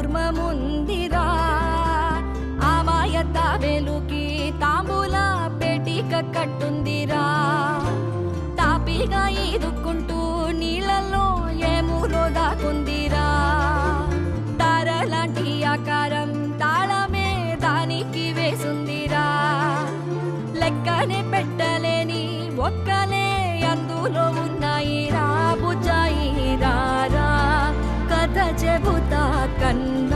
కూర్మముందిరా ఆమాయ తాబేలుకి తాంబూల పేటిక కట్టుందిరా తాపిగా ఈదుకుంటూ నీళ్ళల్లో ఏమూలో దాకుందిరా తారలాంటి ఆకారం తాళమే దానికి వేసుందిరా లెక్కనే పెట్టలేని ఒక్కలే అందులో ఉన్నాయిరా బుజ్జాయి రారా కథ చెబుతా కన్ను